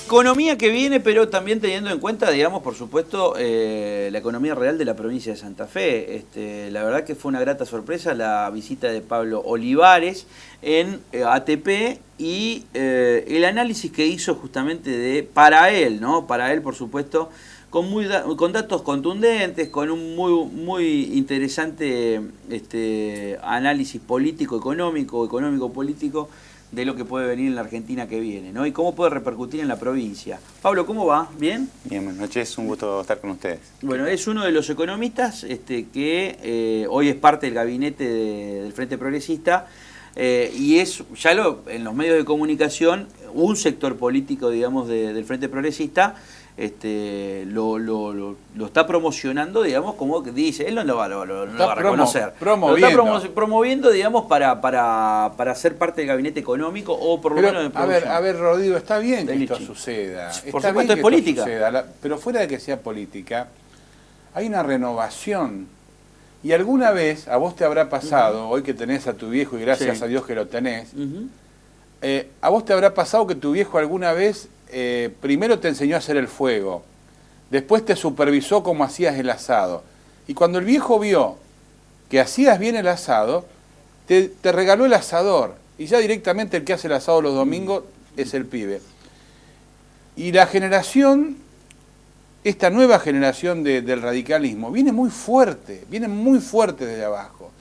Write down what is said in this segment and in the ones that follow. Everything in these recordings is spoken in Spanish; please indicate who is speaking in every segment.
Speaker 1: economía que viene, pero también teniendo en cuenta, digamos, por supuesto, la economía real de la provincia de Santa Fe. La verdad que fue una grata sorpresa la visita de Pablo Olivares en ATP y el análisis que hizo justamente para él, ¿no? Para él, por supuesto, con datos contundentes, con un muy interesante análisis económico-político, de lo que puede venir en la Argentina que viene, ¿no? Y cómo puede repercutir en la provincia. Pablo, ¿cómo va? ¿Bien?
Speaker 2: Bien, buenas noches, un gusto estar con ustedes.
Speaker 1: Bueno, es uno de los economistas que hoy es parte del gabinete del Frente Progresista y es, en los medios de comunicación, un sector político, digamos, del Frente Progresista lo está promocionando, digamos, como dice, él no lo va a reconocer.
Speaker 2: Promoviendo.
Speaker 1: Lo está promoviendo, digamos, para ser parte del gabinete económico o por lo menos de producción.
Speaker 3: A ver, Rodrigo, está bien que esto suceda.
Speaker 1: Por supuesto, es política.
Speaker 3: Pero fuera de que sea política, hay una renovación. Y alguna vez, a vos te habrá pasado, hoy que tenés a tu viejo y gracias a Dios que lo tenés, a vos te habrá pasado que tu viejo alguna vez primero te enseñó a hacer el fuego, después te supervisó cómo hacías el asado. Y cuando el viejo vio que hacías bien el asado, te regaló el asador. Y ya directamente el que hace el asado los domingos es el pibe. Y la generación, esta nueva generación del radicalismo, viene muy fuerte desde abajo.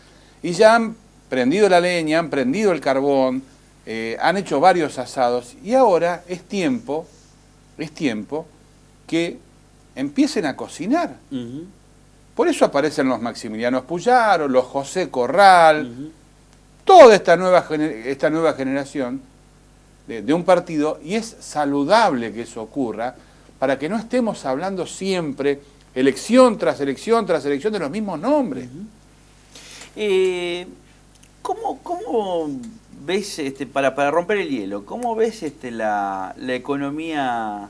Speaker 3: Y ya han prendido la leña, han prendido el carbón, han hecho varios asados y ahora es tiempo que empiecen a cocinar. Por eso aparecen los Maximiliano Puyaro, los José Corral, toda esta nueva generación de un partido, y es saludable que eso ocurra para que no estemos hablando siempre, elección tras elección tras elección, de los mismos nombres.
Speaker 1: ¿Cómo ves, para romper el hielo, cómo ves la economía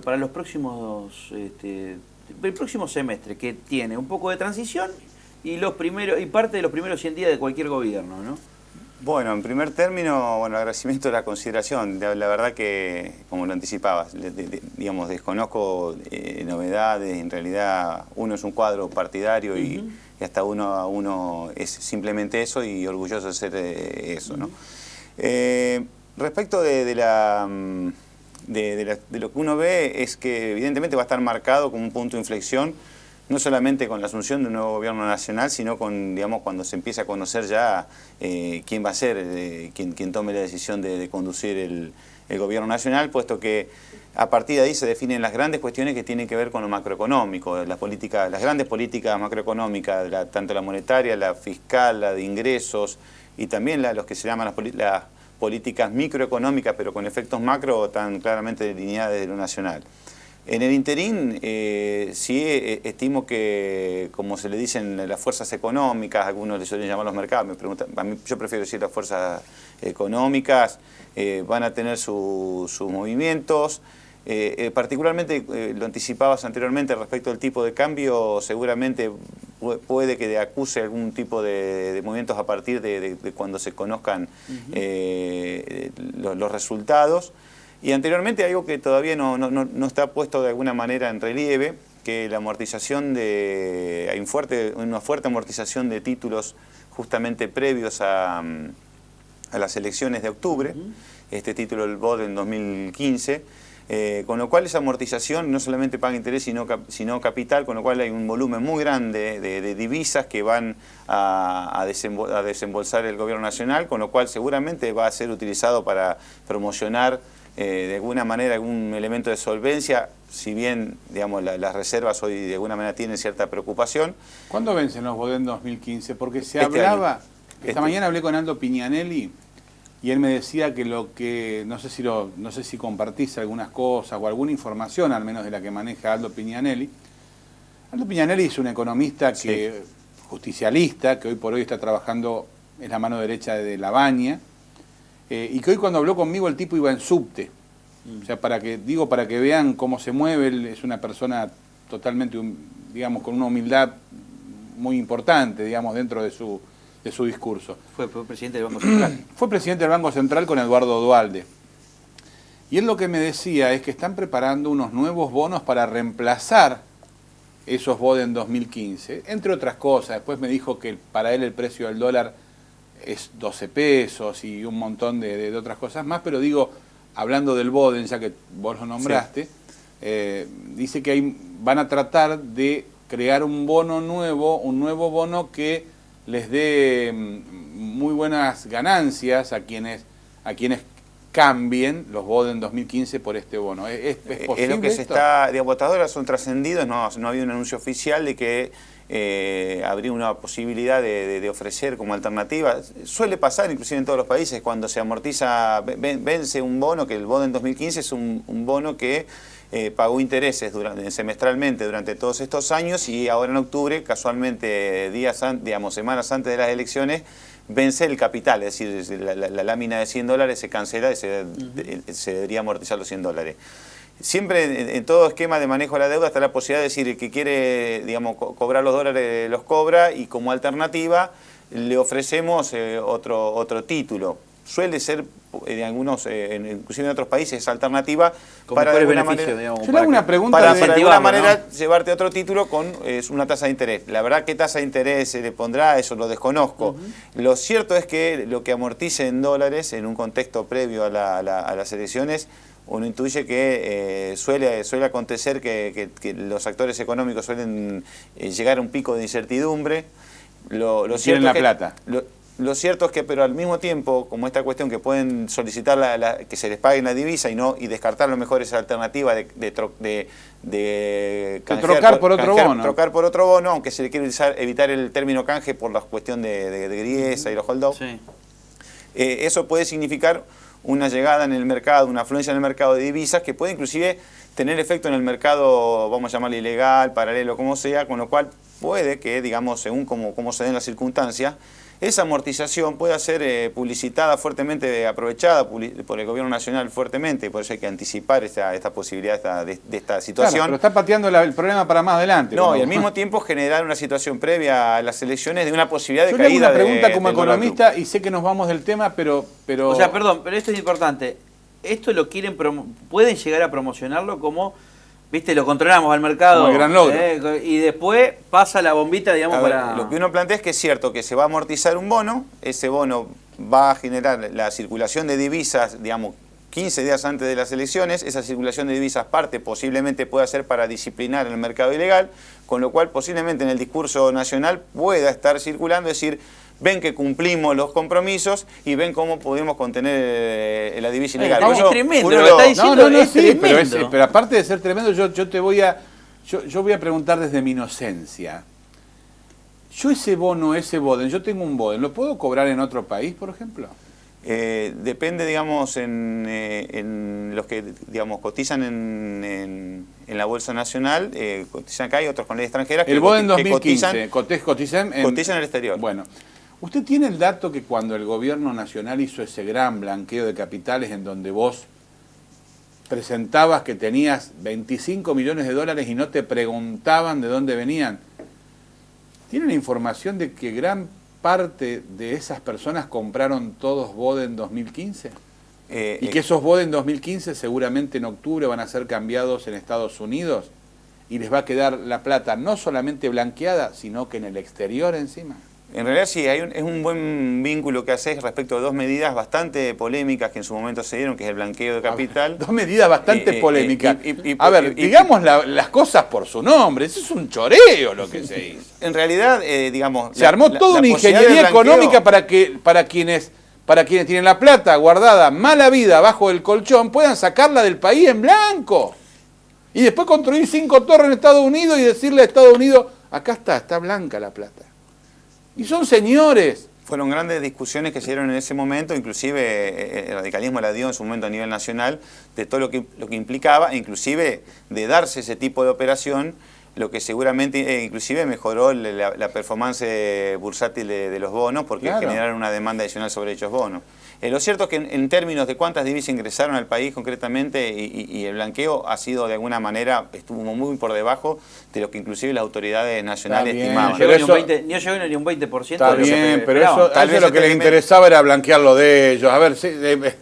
Speaker 1: para los próximos, el próximo semestre, que tiene un poco de transición y parte de los primeros 100 días de cualquier gobierno, ¿no?
Speaker 2: Bueno, en primer término, agradecimiento de la consideración. La verdad que, como lo anticipabas, digamos, desconozco novedades. En realidad, uno es un cuadro partidario y hasta uno es simplemente eso y orgulloso de ser eso, ¿no? Respecto de lo que uno ve, es que evidentemente va a estar marcado como un punto de inflexión, no solamente con la asunción de un nuevo gobierno nacional, sino con, digamos, cuando se empieza a conocer ya quién va a ser, quien tome la decisión de conducir el gobierno nacional, puesto que a partir de ahí se definen las grandes cuestiones que tienen que ver con lo macroeconómico, las grandes políticas macroeconómicas, tanto la monetaria, la fiscal, la de ingresos, y también los que se llaman las políticas microeconómicas, pero con efectos macro tan claramente delineadas desde lo nacional. En el interín, sí estimo que, como se le dicen las fuerzas económicas, algunos les suelen llamar los mercados, yo prefiero decir las fuerzas económicas, van a tener sus movimientos. Particularmente, lo anticipabas anteriormente respecto al tipo de cambio, seguramente puede que acuse algún tipo de movimientos a partir de cuando se conozcan los resultados. Y anteriormente algo que todavía no está puesto de alguna manera en relieve, que la amortización hay una fuerte amortización de títulos justamente previos a las elecciones de octubre, este título del BOD en 2015, con lo cual esa amortización no solamente paga interés sino capital, con lo cual hay un volumen muy grande de divisas que van a desembolsar el gobierno nacional, con lo cual seguramente va a ser utilizado para promocionar de alguna manera algún elemento de solvencia, si bien, digamos, las reservas hoy de alguna manera tienen cierta preocupación.
Speaker 3: ¿Cuándo vencen los BOD en 2015? Porque se hablaba, esta mañana hablé con Aldo Pignanelli y él me decía que no sé si compartís algunas cosas o alguna información, al menos de la que maneja Aldo Pignanelli. Aldo Pignanelli es un economista justicialista, que hoy por hoy está trabajando en la mano derecha de Labaña, y que hoy cuando habló conmigo el tipo iba en subte. O sea, para que vean cómo se mueve, él es una persona totalmente, digamos, con una humildad muy importante, digamos, dentro de su discurso.
Speaker 1: Fue presidente del Banco Central.
Speaker 3: Fue presidente del Banco Central con Eduardo Duhalde. Y él lo que me decía es que están preparando unos nuevos bonos para reemplazar esos Boden 2015, entre otras cosas. Después me dijo que para él el precio del dólar es 12 pesos y un montón de otras cosas más, pero digo, hablando del Boden, ya que vos lo nombraste, sí. Dice que van a tratar de crear un nuevo bono que les dé muy buenas ganancias a quienes cambien los Boden 2015 por este bono. ¿Es posible
Speaker 2: es lo que
Speaker 3: esto?
Speaker 2: se está, digamos, hasta ahora son trascendidos, no ha habido un anuncio oficial de que habría una posibilidad de ofrecer como alternativa. Suele pasar inclusive en todos los países cuando se amortiza, vence un bono, que el Boden 2015 es un bono que pagó intereses semestralmente durante todos estos años, y ahora en octubre, casualmente semanas antes de las elecciones, vence el capital, es decir, la lámina de $100 se cancela y se debería amortizar los $100. Siempre en todo esquema de manejo de la deuda está la posibilidad de decir el que quiere, digamos, cobrar los dólares los cobra, y como alternativa le ofrecemos otro título. Suele ser en algunos, inclusive en otros países, alternativa para de alguna manera,
Speaker 1: digamos,
Speaker 3: yo le hago una pregunta
Speaker 2: para de alguna manera,
Speaker 1: ¿no?,
Speaker 2: llevarte otro título con una tasa de interés. La verdad, ¿qué tasa de interés se le pondrá? Eso lo desconozco. Lo cierto es que lo que amortice en dólares en un contexto previo a las elecciones, uno intuye que suele acontecer que los actores económicos suelen llegar a un pico de incertidumbre. Lo cierto
Speaker 3: la
Speaker 2: es que,
Speaker 3: plata.
Speaker 2: Lo cierto es que, pero al mismo tiempo, como esta cuestión que pueden solicitar que se les pague en la divisa y descartar lo mejor esa alternativa de
Speaker 3: trocar por otro bono.
Speaker 2: Trocar por otro bono, aunque se le quiere evitar el término canje por la cuestión de griesa y los hold-up.
Speaker 1: Sí.
Speaker 2: Eso puede significar una llegada en el mercado, una afluencia en el mercado de divisas que puede inclusive tener efecto en el mercado, vamos a llamarle ilegal, paralelo, como sea, con lo cual puede que, digamos, según cómo se den las circunstancias, esa amortización pueda ser publicitada fuertemente, aprovechada por el gobierno nacional fuertemente, y por eso hay que anticipar esta posibilidad de esta situación.
Speaker 3: Claro, pero está pateando el problema para más adelante.
Speaker 2: No, y al mismo tiempo generar una situación previa a las elecciones de una posibilidad de caída.
Speaker 3: Yo le hago una pregunta como economista, y sé que nos vamos del tema, pero...
Speaker 1: O sea, perdón, pero esto es importante. Esto lo pueden llegar a promocionarlo como... ¿Viste? Lo controlamos al mercado.
Speaker 3: Como el gran logro.
Speaker 1: Y después pasa la bombita, digamos, para...
Speaker 2: Lo que uno plantea es que es cierto que se va a amortizar un bono, ese bono va a generar la circulación de divisas, digamos, 15 días antes de las elecciones. Esa circulación de divisas posiblemente pueda ser para disciplinar el mercado ilegal, con lo cual posiblemente en el discurso nacional pueda estar circulando, es decir, ven que cumplimos los compromisos y ven cómo podemos contener la divisa ilegal.
Speaker 1: Es tremendo, lo que está diciendo es tremendo.
Speaker 3: Pero aparte de ser tremendo, yo voy a preguntar desde mi inocencia. Yo ese Boden, yo tengo un Boden, ¿lo puedo cobrar en otro país, por ejemplo?
Speaker 2: Depende, digamos, en los que, digamos, cotizan en la Bolsa Nacional, cotizan acá, y otros con ley extranjera.
Speaker 3: El Boden 2015, cotizan en
Speaker 2: el exterior.
Speaker 3: Bueno, ¿usted tiene el dato que cuando el gobierno nacional hizo ese gran blanqueo de capitales en donde vos presentabas que tenías 25 millones de dólares y no te preguntaban de dónde venían? ¿Tiene la información de que gran parte de esas personas compraron todos Boden 2015? Y que esos Boden 2015 seguramente en octubre van a ser cambiados en Estados Unidos y les va a quedar la plata no solamente blanqueada, sino que en el exterior encima.
Speaker 2: En realidad sí, es un buen vínculo que haces respecto de dos medidas bastante polémicas que en su momento se dieron, que es el blanqueo de capital.
Speaker 3: Dos medidas bastante polémicas. Digamos las cosas por su nombre, eso es un choreo lo que se hizo.
Speaker 2: En realidad, digamos...
Speaker 3: Se armó toda una ingeniería económica para quienes tienen la plata guardada mala vida bajo el colchón puedan sacarla del país en blanco. Y después construir 5 torres en Estados Unidos y decirle a Estados Unidos, acá está blanca la plata. Y son señores.
Speaker 2: Fueron grandes discusiones que se dieron en ese momento, inclusive el radicalismo la dio en su momento a nivel nacional, de todo lo que implicaba, inclusive de darse ese tipo de operación, lo que seguramente inclusive mejoró la performance bursátil de los bonos, porque claro, generaron una demanda adicional sobre dichos bonos. Lo cierto es que en términos de cuántas divisas ingresaron al país concretamente y el blanqueo ha sido de alguna manera, estuvo muy por debajo de lo que inclusive las autoridades nacionales estimaban.
Speaker 1: No llegó ni un 20%.
Speaker 3: Está bien, pero eso lo que les interesaba era blanquear lo de ellos. A ver,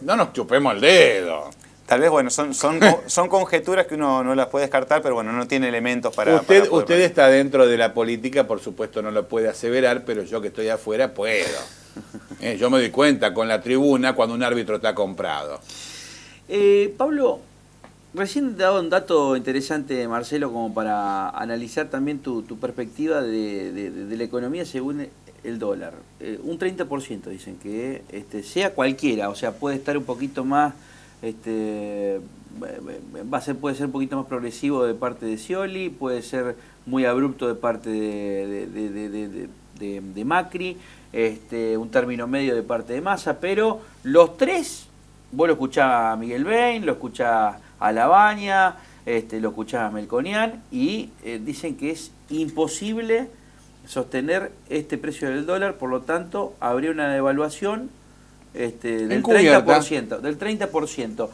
Speaker 3: no nos chupemos el dedo.
Speaker 2: Tal vez, bueno, son conjeturas que uno no las puede descartar, pero bueno, no tiene elementos para...
Speaker 3: Usted está dentro de la política, por supuesto no lo puede aseverar, pero yo que estoy afuera puedo. Yo me doy cuenta con la tribuna cuando un árbitro está comprado.
Speaker 1: Pablo, recién te he dado un dato interesante, Marcelo, como para analizar también tu perspectiva de la economía según el dólar. Un 30% dicen que sea cualquiera, o sea, puede estar un poquito más... puede ser un poquito más progresivo de parte de Scioli, puede ser muy abrupto de parte de Macri, un término medio de parte de Massa, pero los tres, vos lo escuchás a Miguel Bain, lo escuchás a Labaña, lo escuchás a Melconian, y dicen que es imposible sostener este precio del dólar, por lo tanto habría una devaluación del 30%, del 30%.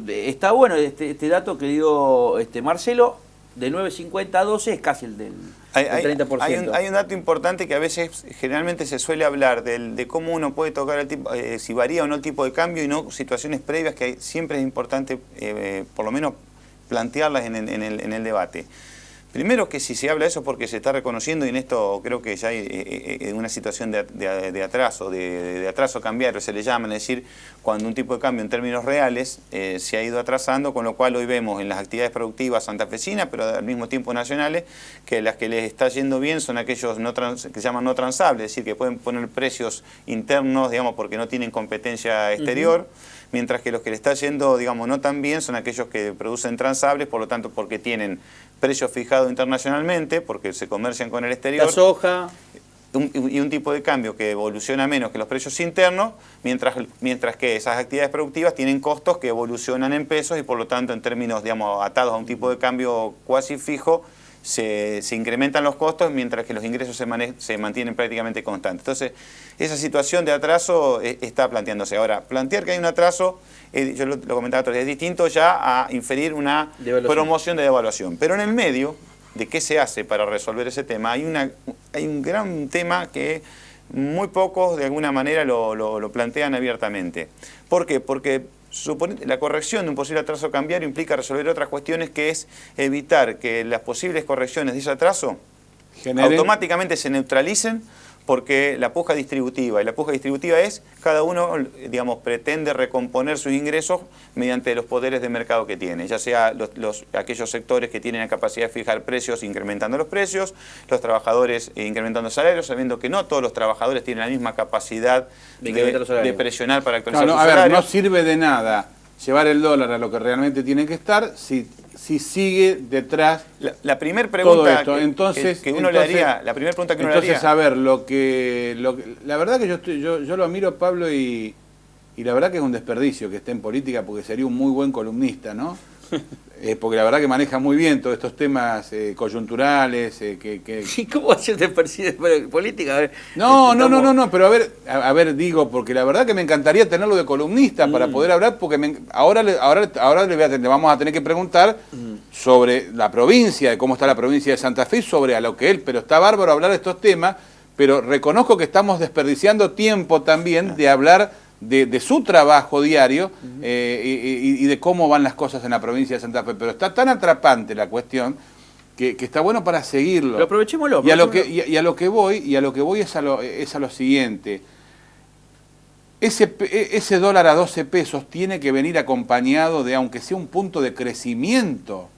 Speaker 1: Está bueno este dato que dio Marcelo, de 9.50 a 12 es casi el del 30%.
Speaker 2: Hay un dato importante que a veces generalmente se suele hablar de cómo uno puede tocar el tipo, si varía o no el tipo de cambio y no situaciones previas que siempre es importante por lo menos plantearlas en el debate. Primero que si se habla de eso es porque se está reconociendo, y en esto creo que ya hay una situación de atraso cambiario, se le llama, es decir, cuando un tipo de cambio en términos reales se ha ido atrasando, con lo cual hoy vemos en las actividades productivas santafesinas, pero al mismo tiempo nacionales, que las que les está yendo bien son aquellos que se llaman no transables, es decir, que pueden poner precios internos, digamos, porque no tienen competencia exterior, mientras que los que le está yendo, digamos, no tan bien son aquellos que producen transables, por lo tanto, porque tienen precios fijados internacionalmente, porque se comercian con el exterior.
Speaker 1: La soja.
Speaker 2: Y un tipo de cambio que evoluciona menos que los precios internos, mientras que esas actividades productivas tienen costos que evolucionan en pesos y por lo tanto en términos, digamos, atados a un tipo de cambio cuasi fijo, se incrementan los costos mientras que los ingresos se mantienen prácticamente constantes. Entonces, esa situación de atraso está planteándose. Ahora, plantear que hay un atraso, yo lo comentaba otro día, es distinto ya a inferir una promoción de devaluación. Pero en el medio de qué se hace para resolver ese tema, hay un gran tema que muy pocos de alguna manera lo plantean abiertamente. ¿Por qué? Porque la corrección de un posible atraso cambiario implica resolver otras cuestiones, que es evitar que las posibles correcciones de ese atraso automáticamente se neutralicen, porque la puja distributiva, y la puja distributiva es cada uno, digamos, pretende recomponer sus ingresos mediante los poderes de mercado que tiene, ya sea aquellos sectores que tienen la capacidad de fijar precios incrementando los precios, los trabajadores incrementando salarios, sabiendo que no todos los trabajadores tienen la misma capacidad de presionar para actualizar sus salarios.
Speaker 3: A ver, no sirve de nada llevar el dólar a lo que realmente tiene que estar si sigue detrás
Speaker 2: la primera pregunta
Speaker 3: que
Speaker 2: uno le haría, la primera pregunta que uno le haría.
Speaker 3: Entonces, a ver, la verdad que yo lo admiro a Pablo y la verdad que es un desperdicio que esté en política, porque sería un muy buen columnista, ¿no? Porque la verdad que maneja muy bien todos estos temas coyunturales.
Speaker 1: ¿Y cómo hacer desperdicio de política? A ver,
Speaker 3: no, pero a ver, digo, porque la verdad que me encantaría tenerlo de columnista para poder hablar, porque ahora le vamos a tener que preguntar sobre la provincia, de cómo está la provincia de Santa Fe, sobre a lo que pero está bárbaro hablar de estos temas, pero reconozco que estamos desperdiciando tiempo también de hablar de su trabajo diario y de cómo van las cosas en la provincia de Santa Fe. Pero está tan atrapante la cuestión que está bueno para seguirlo.
Speaker 1: Pero aprovechémoslo.
Speaker 3: Y a lo que voy es a lo siguiente. Ese dólar a 12 pesos tiene que venir acompañado de, aunque sea un punto de crecimiento,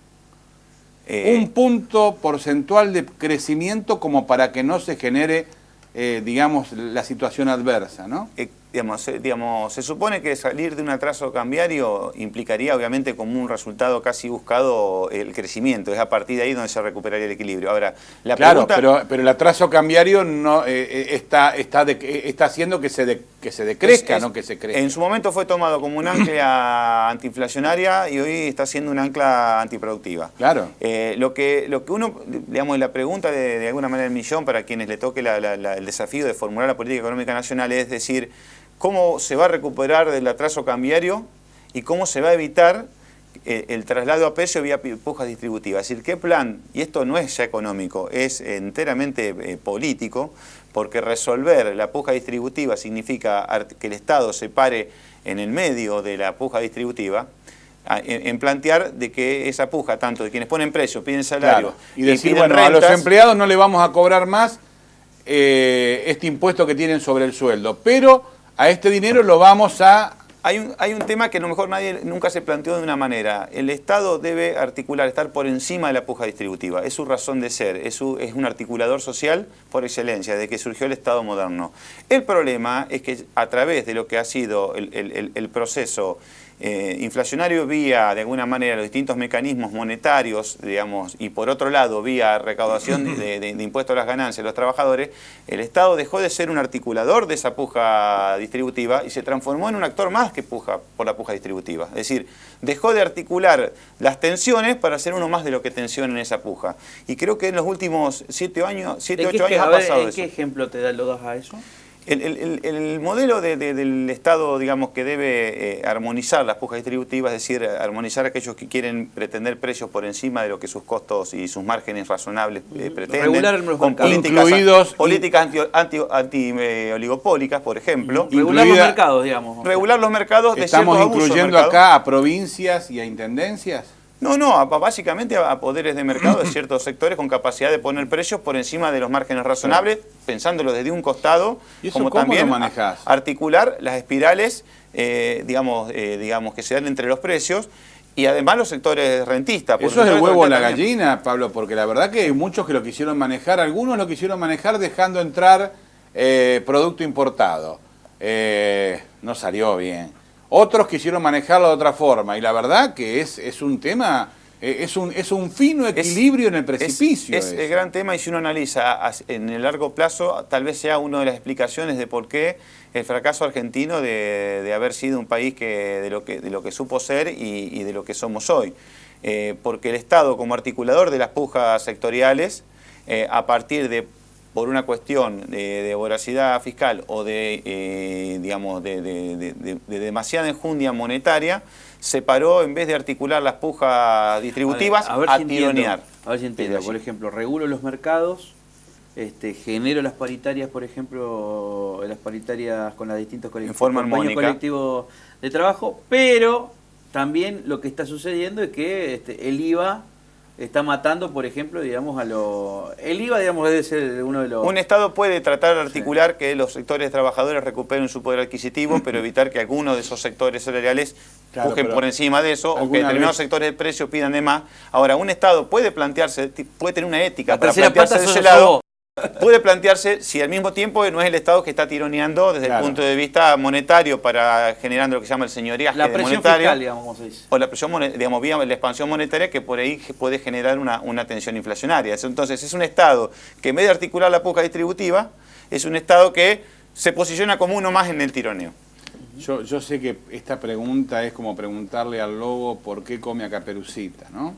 Speaker 3: un punto porcentual de crecimiento, como para que no se genere, digamos, la situación adversa, ¿no?
Speaker 2: Digamos, se supone que salir de un atraso cambiario implicaría obviamente como un resultado casi buscado el crecimiento, es a partir de ahí donde se recuperaría el equilibrio. Ahora,
Speaker 3: claro, pero el atraso cambiario no está haciendo que se decrezca, no que se crezca.
Speaker 2: En su momento fue tomado como un ancla antiinflacionaria y hoy está siendo un ancla antiproductiva.
Speaker 3: Claro.
Speaker 2: Lo que uno, digamos, la pregunta de alguna manera del millón para quienes le toque el desafío de formular la política económica nacional es decir, ¿cómo se va a recuperar del atraso cambiario y cómo se va a evitar el traslado a precio vía pujas distributivas? Es decir, ¿qué plan? Y esto no es ya económico, es enteramente político, porque resolver la puja distributiva significa que el Estado se pare en el medio de la puja distributiva en plantear de que esa puja, tanto de quienes ponen precios, piden salario,
Speaker 3: claro. Y decir,
Speaker 2: piden
Speaker 3: bueno,
Speaker 2: rentas,
Speaker 3: a los empleados no le vamos a cobrar más este impuesto que tienen sobre el sueldo, pero a este dinero lo vamos a...
Speaker 2: Hay un tema que a lo mejor nadie nunca se planteó de una manera. El Estado debe articular, estar por encima de la puja distributiva. Es su razón de ser, es un articulador social por excelencia, desde que surgió el Estado moderno. El problema es que a través de lo que ha sido el proceso inflacionario vía, de alguna manera, los distintos mecanismos monetarios, digamos, y por otro lado, vía recaudación de impuestos a las ganancias de los trabajadores, el Estado dejó de ser un articulador de esa puja distributiva y se transformó en un actor más que puja por la puja distributiva. Es decir, dejó de articular las tensiones para ser uno más de lo que tensiona en esa puja. Y creo que en los últimos 7 años, 8 años ha pasado eso.
Speaker 1: ¿En qué ejemplo lo das a eso?
Speaker 2: El modelo del Estado, digamos, que debe armonizar las pujas distributivas, es decir, armonizar aquellos que quieren pretender precios por encima de lo que sus costos y sus márgenes razonables pretenden,
Speaker 1: regular los
Speaker 2: con políticas anti-oligopólicas, por ejemplo.
Speaker 1: Regular los mercados, digamos.
Speaker 2: Regular los mercados de
Speaker 3: ¿Estamos
Speaker 2: ciertos abusos
Speaker 3: incluyendo
Speaker 2: de mercado.
Speaker 3: acá a provincias y a intendencias?
Speaker 2: No, básicamente a poderes de mercado de ciertos sectores con capacidad de poner precios por encima de los márgenes razonables, pensándolo desde un costado,
Speaker 3: ¿Y eso
Speaker 2: como
Speaker 3: cómo
Speaker 2: también
Speaker 3: lo manejás?
Speaker 2: articular las espirales digamos, que se dan entre los precios y además los sectores rentistas.
Speaker 3: Eso es el huevo o la gallina, Pablo, porque la verdad que hay muchos que lo quisieron manejar, algunos lo quisieron manejar dejando entrar producto importado. No salió bien. Otros quisieron manejarlo de otra forma y la verdad que es un tema, es un fino equilibrio en el precipicio.
Speaker 2: Es el gran tema y si uno analiza en el largo plazo, tal vez sea una de las explicaciones de por qué el fracaso argentino de haber sido un país de lo que supo ser y de lo que somos hoy. Porque el Estado como articulador de las pujas sectoriales, a partir de por una cuestión de voracidad fiscal o digamos, de demasiada enjundia monetaria, se paró en vez de articular las pujas distributivas a tironear.
Speaker 1: A ver si entiendo. Por ejemplo, regulo los mercados, genero las paritarias, por ejemplo, las paritarias con las distintos
Speaker 2: en forma armónica,
Speaker 1: colectivos de trabajo, pero también lo que está sucediendo es que el IVA está matando, por ejemplo, digamos, el IVA, digamos, debe ser uno de los...
Speaker 2: Un Estado puede tratar de articular que los sectores trabajadores recuperen su poder adquisitivo, pero evitar que algunos de esos sectores salariales pujen por encima de eso, o que determinados sectores de precio pidan de más. Ahora, un Estado puede plantearse, puede tener una ética para plantearse de ese lado. Puede plantearse si al mismo tiempo no es el Estado que está tironeando desde el punto de vista monetario para generando lo que se llama el señoriaje monetario.
Speaker 1: Fiscal, digamos, como se dice.
Speaker 2: O la presión, digamos, vía la expansión monetaria que por ahí puede generar una tensión inflacionaria. Entonces es un Estado que en vez de articular la puja distributiva, es un Estado que se posiciona como uno más en el tironeo.
Speaker 3: Yo sé que esta pregunta es como preguntarle al lobo por qué come a Caperucita, ¿no?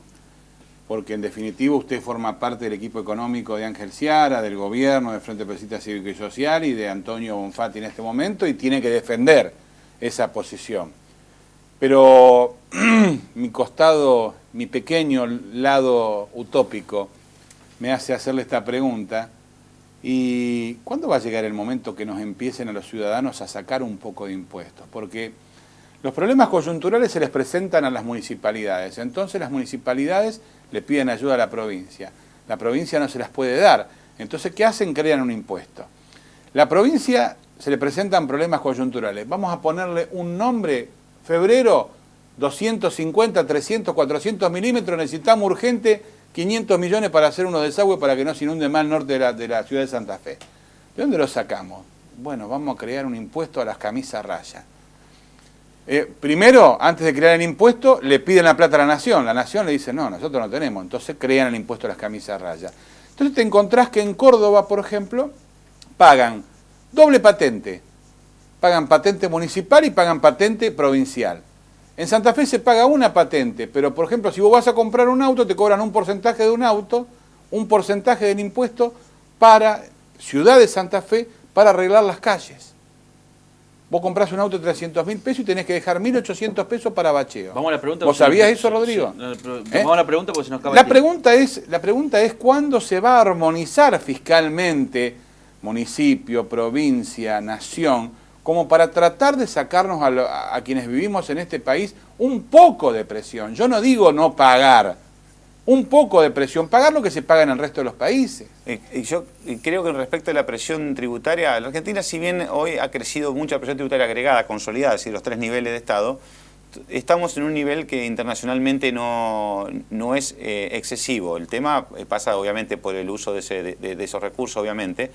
Speaker 3: Porque en definitiva usted forma parte del equipo económico de Ángel Ciara, del gobierno, del Frente Progresista Cívico y Social y de Antonio Bonfatti en este momento y tiene que defender esa posición. Pero mi costado, mi pequeño lado utópico me hace hacerle esta pregunta. ¿Y cuándo va a llegar el momento que nos empiecen a los ciudadanos a sacar un poco de impuestos? Porque los problemas coyunturales se les presentan a las municipalidades. Entonces las municipalidades le piden ayuda a la provincia. La provincia no se las puede dar. Entonces, ¿qué hacen? Crean un impuesto. La provincia se le presentan problemas coyunturales. Vamos a ponerle un nombre. Febrero, 250, 300, 400 milímetros. Necesitamos urgente 500 millones para hacer unos desagües para que no se inunde más el norte de la ciudad de Santa Fe. ¿De dónde lo sacamos? Bueno, vamos a crear un impuesto a las camisas rayas. Primero, antes de crear el impuesto, le piden la plata a la Nación. La Nación le dice, no, nosotros no tenemos. Entonces crean el impuesto a las camisas rayas. Entonces te encontrás que en Córdoba, por ejemplo, pagan doble patente. Pagan patente municipal y pagan patente provincial. En Santa Fe se paga una patente, pero por ejemplo, si vos vas a comprar un auto, te cobran un porcentaje de un auto, un porcentaje del impuesto para Ciudad de Santa Fe para arreglar las calles. Vos comprás un auto de 300.000 pesos y tenés que dejar 1.800 pesos para bacheo.
Speaker 1: Vamos a la pregunta.
Speaker 2: ¿Vos
Speaker 1: sabías
Speaker 2: eso, Rodrigo?
Speaker 1: Vamos a la pregunta porque se nos acaba
Speaker 3: la pregunta es cuándo se va a armonizar fiscalmente municipio, provincia, nación, como para tratar de sacarnos a quienes vivimos en este país un poco de presión. Yo no digo no pagar, un poco de presión, pagar lo que se paga en el resto de los países.
Speaker 2: Yo creo que respecto a la presión tributaria, la Argentina, si bien hoy ha crecido mucha presión tributaria agregada, consolidada, es decir, los 3 niveles de Estado, estamos en un nivel que internacionalmente no es excesivo. El tema pasa obviamente por el uso de esos recursos, obviamente,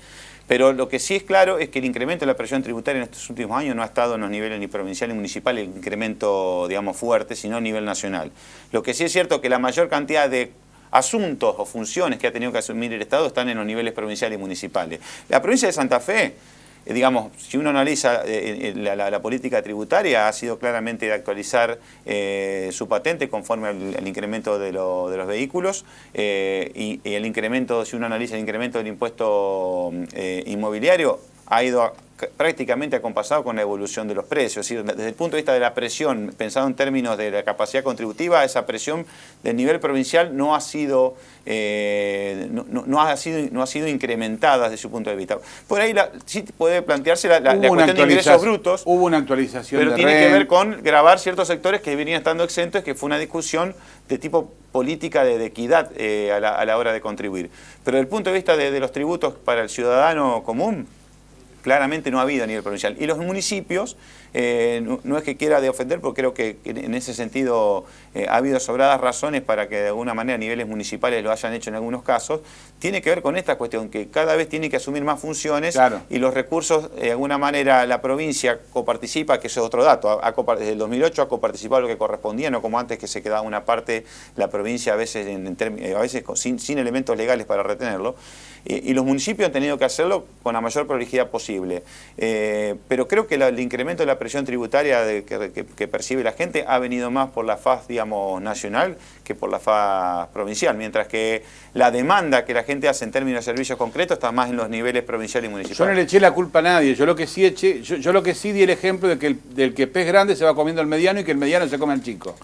Speaker 2: pero lo que sí es claro es que el incremento de la presión tributaria en estos últimos años no ha estado en los niveles ni provincial ni municipal, el incremento, digamos, fuerte, sino a nivel nacional. Lo que sí es cierto es que la mayor cantidad de asuntos o funciones que ha tenido que asumir el Estado están en los niveles provinciales y municipales. La provincia de Santa Fe, digamos, si uno analiza la política tributaria, ha sido claramente de actualizar su patente conforme al incremento de los vehículos y el incremento, si uno analiza el incremento del impuesto inmobiliario, ha ido prácticamente acompasado con la evolución de los precios. Es decir, desde el punto de vista de la presión, pensado en términos de la capacidad contributiva, esa presión del nivel provincial no ha sido incrementada desde su punto de vista. Por ahí sí puede plantearse la cuestión de ingresos brutos.
Speaker 3: Hubo una actualización,
Speaker 2: pero tiene que ver con gravar ciertos sectores que venían estando exentos, que fue una discusión de tipo política de equidad a la hora de contribuir. Pero desde el punto de vista de los tributos para el ciudadano común, claramente no ha habido a nivel provincial. Y los municipios, no es que quiera de ofender, porque creo que en ese sentido ha habido sobradas razones para que de alguna manera a niveles municipales lo hayan hecho en algunos casos, tiene que ver con esta cuestión, que cada vez tiene que asumir más funciones, claro, y los recursos, de alguna manera la provincia coparticipa, que eso es otro dato, desde el 2008 ha coparticipado lo que correspondía, no como antes que se quedaba una parte la provincia a veces, sin elementos legales para retenerlo, y los municipios han tenido que hacerlo con la mayor prolijidad posible. Pero creo que el incremento de la presión tributaria que percibe la gente ha venido más por la faz, digamos, nacional que por la faz provincial, mientras que la demanda que la gente hace en términos de servicios concretos está más en los niveles provincial y municipal.
Speaker 3: Yo no le eché la culpa a nadie, yo lo que sí di el ejemplo de que del que pez grande se va comiendo al mediano y que el mediano se come al chico.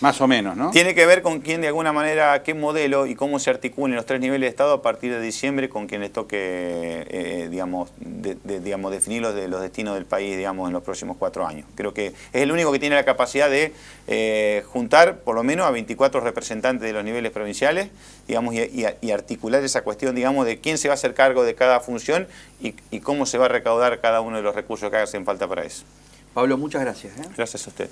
Speaker 3: Más o menos, ¿no?
Speaker 2: Tiene que ver con quién, de alguna manera, qué modelo y cómo se articulan los 3 niveles de Estado a partir de diciembre, con quien les toque, digamos, definir los destinos del país, digamos, en los próximos 4 años. Creo que es el único que tiene la capacidad de juntar, por lo menos, a 24 representantes de los niveles provinciales, digamos, y articular esa cuestión, digamos, de quién se va a hacer cargo de cada función y cómo se va a recaudar cada uno de los recursos que hacen falta para eso.
Speaker 1: Pablo, muchas gracias.
Speaker 2: Gracias a usted.